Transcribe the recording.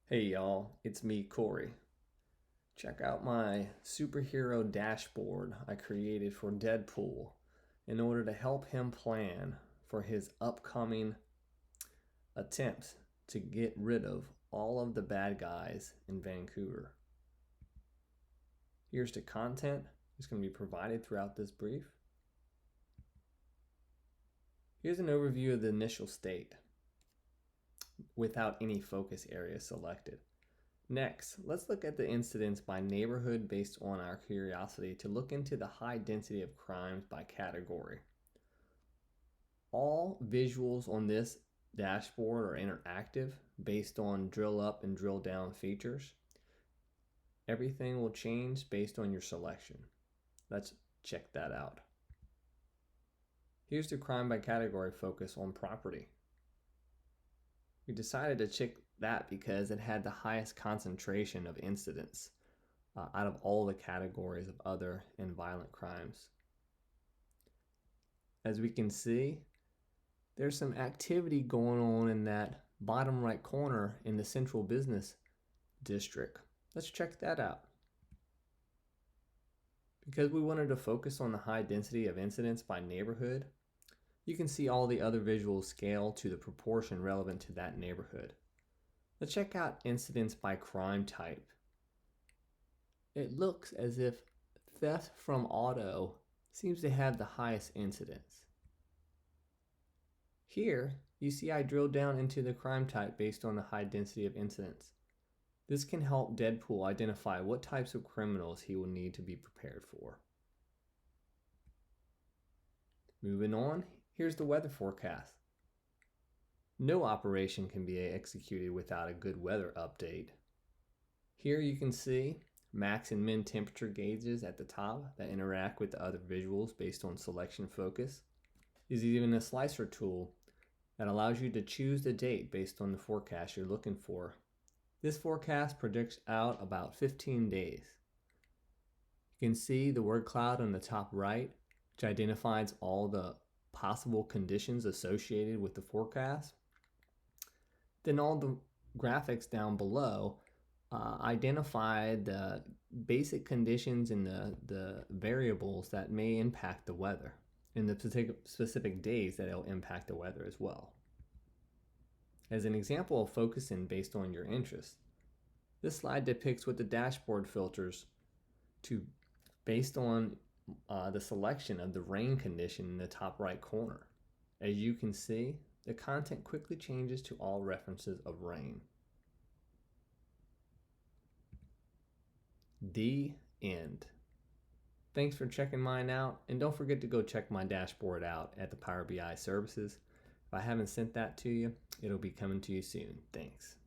Hey y'all, it's me, Corey. Check out my superhero dashboard I created for Deadpool in order to help him plan for his upcoming attempts to get rid of all of the bad guys in Vancouver. Here's the content that's going to be provided throughout this brief. Here's an overview of the initial state without any focus area selected. Next, let's look at the incidents by neighborhood based on our curiosity to look into the high density of crimes by category. All visuals on this dashboard are interactive based on drill up and drill down features. Everything will change based on your selection. Let's check that out. Here's the crime by category focus on property. We decided to check that because it had the highest concentration of incidents out of all the categories of other and violent crimes. As we can see, there's some activity going on in that bottom right corner in the central business district. Let's check that out. Because we wanted to focus on the high density of incidents by neighborhood, you can see all the other visuals scale to the proportion relevant to that neighborhood. Let's check out incidents by crime type. It looks as if theft from auto seems to have the highest incidence. Here, you see I drilled down into the crime type based on the high density of incidents. This can help Deadpool identify what types of criminals he will need to be prepared for. Moving on, here's the weather forecast. No operation can be executed without a good weather update. Here you can see max and min temperature gauges at the top that interact with the other visuals based on selection focus. There's even a slicer tool that allows you to choose the date based on the forecast you're looking for. This forecast predicts out about 15 days. You can see the word cloud on the top right, which identifies all the possible conditions associated with the forecast. Then all the graphics down below identify the basic conditions and the variables that may impact the weather and the specific days that it'll impact the weather as well. As an example of focusing based on your interest, this slide depicts what the dashboard filters to based on the selection of the rain condition in the top right corner. As you can see, the content quickly changes to all references of rain. The end. Thanks for checking mine out, and don't forget to go check my dashboard out at the Power BI services. If I haven't sent that to you, it'll be coming to you soon. Thanks.